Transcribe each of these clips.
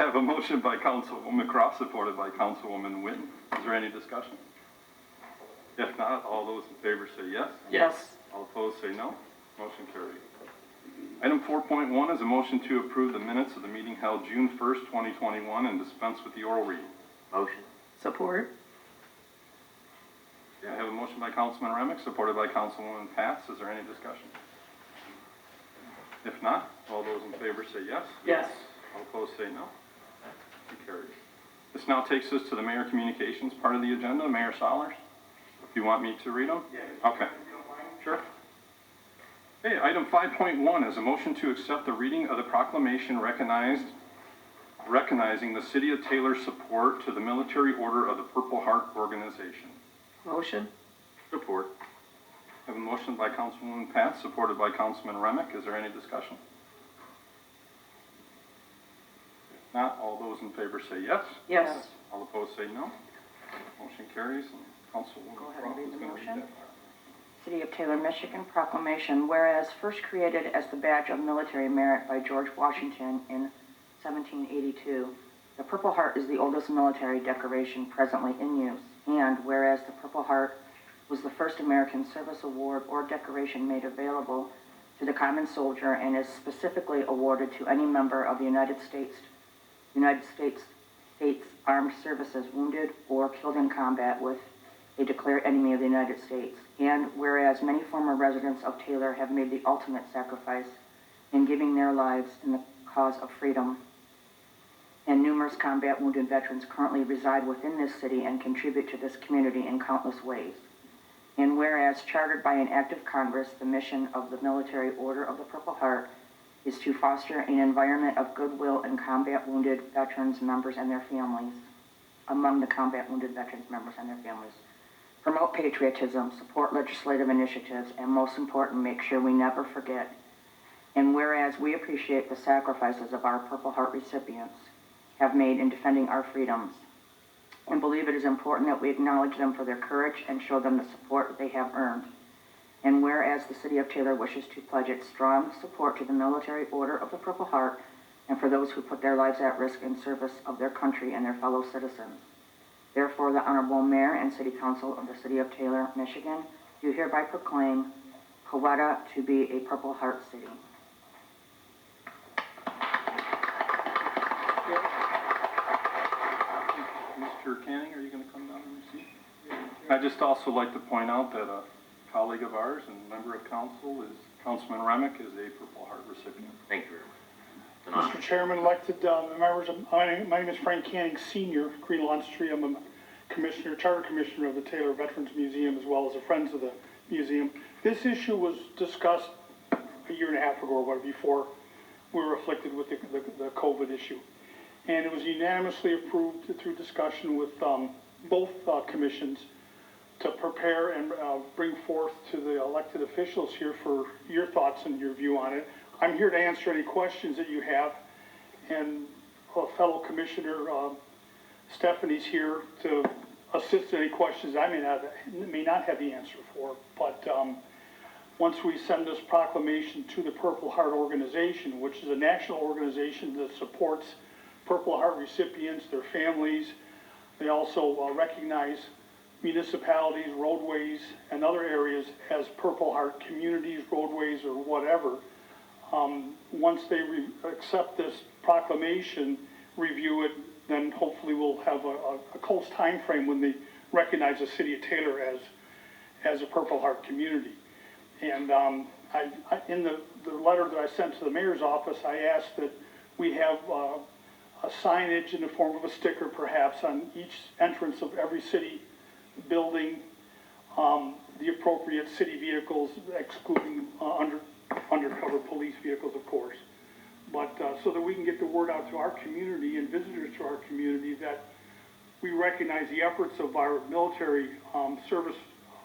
have a motion by Councilwoman Cross, supported by Councilwoman Witten. Is there any discussion? If not, all those in favor say yes. Yes. All opposed say no. Motion carried. Item 4.1 is a motion to approve the minutes of the meeting held June 1st, 2021 and dispense with the oral reading. Motion. Support. I have a motion by Councilman Remick, supported by Councilwoman Pats. Is there any discussion? If not, all those in favor say yes. Yes. All opposed say no. Motion carries. This now takes us to the Mayor Communications part of the agenda. Mayor Sollers, if you want me to read them? Yeah. Okay. Sure. Okay, item 5.1 is a motion to accept the reading of the proclamation recognizing the City of Taylor's support to the Military Order of the Purple Heart Organization. Motion. Support. I have a motion by Councilwoman Pats, supported by Councilman Remick. Is there any discussion? If not, all those in favor say yes. Yes. All opposed say no. Motion carries. And Councilwoman Go ahead and read the is going to read motion. that. City of Taylor, Michigan proclamation, whereas first created as the badge of military merit by George Washington in 1782, the Purple Heart is the oldest military decoration presently in use, and whereas the Purple Heart was the first American Service Award or decoration made available to the common soldier and is specifically awarded to any member of the United States Armed Services wounded or killed in combat with a declared enemy of the United States. And whereas many former residents of Taylor have made the ultimate sacrifice in giving their lives in the cause of freedom, and numerous combat wounded veterans currently reside within this city and contribute to this community in countless ways. And whereas chartered by an act of Congress, the mission of the Military Order of the Purple Heart is to foster an environment of goodwill in combat wounded veterans members and their families, among the combat wounded veterans members and their families, promote patriotism, support legislative initiatives, and most important, make sure we never forget. And whereas we appreciate the sacrifices of our Purple Heart recipients have made in defending our freedoms, and believe it is important that we acknowledge them for their courage and show them the support they have earned. And whereas the City of Taylor wishes to pledge its strong support to the Military Order of the Purple Heart and for those who put their lives at risk in service of their country and their fellow citizens. Therefore, the Honorable Mayor and City Council of the City of Taylor, Michigan, do hereby proclaim Coweta to be a Purple Heart city. Mr. Canning, are you going to come down and receive? I'd just also like to point out that a colleague of ours and member of council is Councilman Remick, is a Purple Heart recipient. Thank you. Mr. Chairman, elected members, my name is Frank Canning, Senior, Green Lawn Street. I'm a commissioner, charter commissioner of the Taylor Veterans Museum, as well as the Friends of the Museum. This issue was discussed a year and a half ago or whatever, before we were afflicted with the COVID issue. And it was unanimously approved through discussion with both commissions to prepare and bring forth to the elected officials here for your thoughts and your view on it. I'm here to answer any questions that you have, and fellow Commissioner Stephanie's here to assist in any questions I may not have the answer for. But once we send this proclamation to the Purple Heart organization, which is a national organization that supports Purple Heart recipients, their families, they also recognize municipalities, roadways, and other areas as Purple Heart communities, roadways, or whatever. Once they accept this proclamation, review it, then hopefully we'll have a close time frame when they recognize the City of Taylor as a Purple Heart community. And in the letter that I sent to the mayor's office, I asked that we have a signage in the form of a sticker, perhaps, on each entrance of every city building, the appropriate city vehicles, excluding undercover police vehicles, of course, but so that we can get the word out to our community and visitors to our community that we recognize the efforts of our military service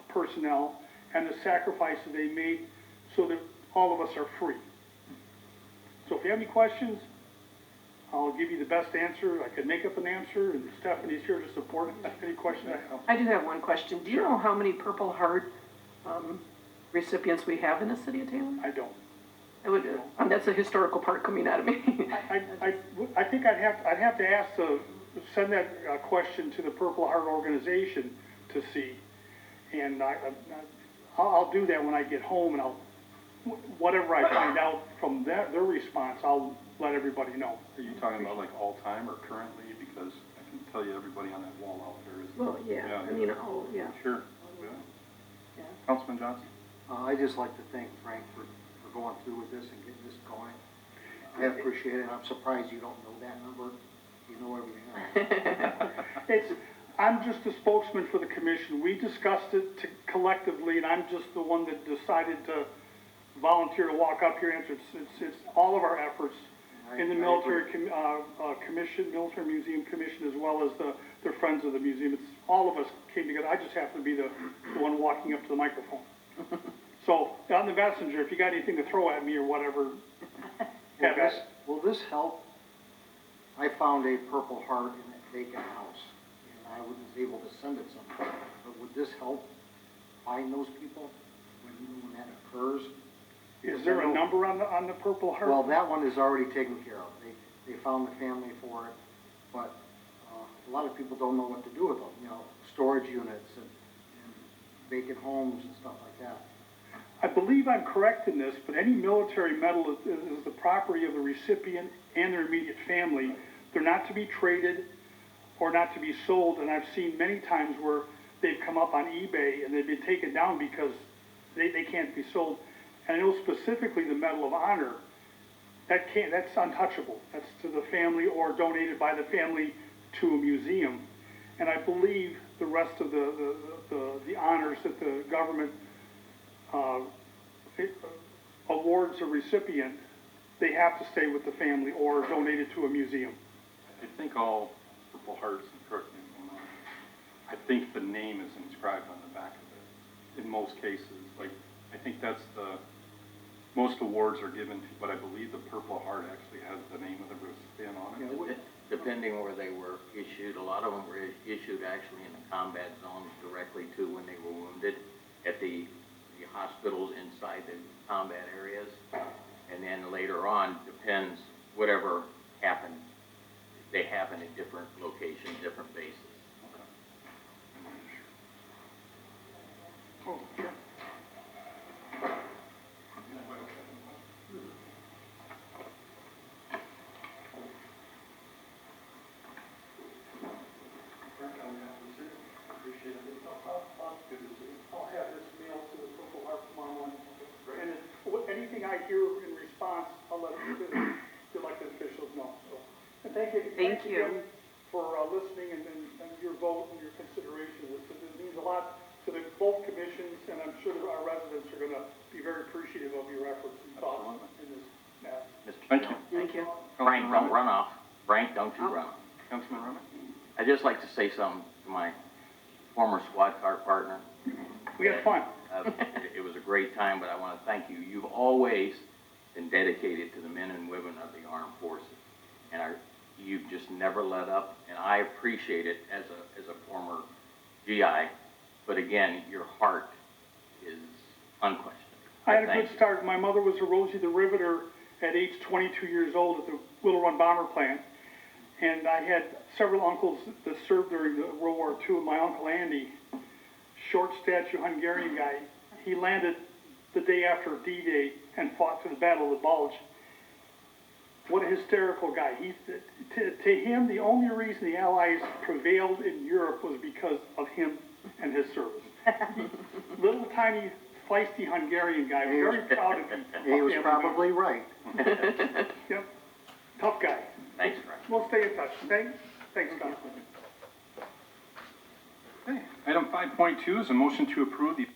personnel and the sacrifices they made so that all of us are free. So if you have any questions, I'll give you the best answer. I could make up an answer, and Stephanie's here to support any questions I have. I do have one question. Do you know how many Purple Heart recipients we have in the City of Taylor? I don't. I would, that's a historical part coming out of me. I think I'd have to ask send that question to the Purple Heart organization to see. And I'll do that when I get home, and whatever I find out from their response, I'll let everybody know. Are you talking about like all time or currently? Because I can tell you everybody on that wall out there is. Well, yeah, I mean, oh, yeah. Sure. Yeah. Councilman Johnson? I'd just like to thank Frank for going through with this and getting this going. I appreciate it. I'm surprised you don't know that number. You know everything. I'm just a spokesman for the commission. We discussed it collectively, and I'm just the one that decided to volunteer to walk up here and answer. It's all of our efforts in the military commission, military museum commission, as well as the friends of the museum. It's all of us came together. I just happen to be the one walking up to the microphone. So on the messenger, if you got anything to throw at me or whatever, have at it. Will this help? I found a Purple Heart in a vacant house, and I was able to send it somewhere. But would this help find those people when that occurs? Is there a number on the Purple Heart? Well, that one is already taken care of. They found the family for it, but a lot of people don't know what to do with them. You know, storage units and vacant homes and stuff like that. I believe I'm correct in this, but any military medal is the property of the recipient and their immediate family. They're not to be traded or not to be sold, and I've seen many times where they've come up on eBay and they've been taken down because they can't be sold. And I know specifically the Medal of Honor, that's untouchable. That's to the family or donated by the family to a museum. And I believe the rest of the honors that the government awards a recipient, they have to stay with the family or donated to a museum. I think all Purple Hearts, and correct me if I'm wrong, I think the name is inscribed on the back of it in most cases. Like, I think that's most awards are given to, but I believe the Purple Heart actually has the name of the recipient on it. Depending where they were issued, a lot of them were issued actually in the combat zones directly to when they were wounded at the hospitals inside the combat areas. And then later on, depends, whatever happened, they happen at different locations, different bases. Oh, sure. I'll have this mailed to the Purple Heart tomorrow morning. And anything I hear in response, I'll let the elected officials know. So, and thank you. Thank you. Again for listening and your vote and your consideration. It means a lot to both commissions, and I'm sure that our residents are going to be very appreciative of your efforts and thoughts in this matter. Thank you. Thank you. Frank, don't run off. Frank, don't you run off. Councilman Remick? I'd just like to say something to my former squad car partner. We had fun. It was a great time, but I want to thank you. You've always been dedicated to the men and women of the armed forces, and you've just never let up, and I appreciate it as a former GI, but again, your heart is unquestioned. I had a Thank good you. start. My mother was a Rosie the Riveter at age 22 years old at the Little Run Bomber Plant, and I had several uncles that served during the World War II. My Uncle Andy, short statue Hungarian guy, he landed the day after D-Day and fought through the Battle of the Bulge. What a hysterical guy. To him, the only reason the Allies prevailed in Europe was because of him and his service. Little tiny feisty Hungarian guy, very proud of him. He was probably right. Yep, tough guy. Thanks, Frank. We'll stay in touch. Thanks, Councilman. Okay. Item 5.2 is a motion to approve the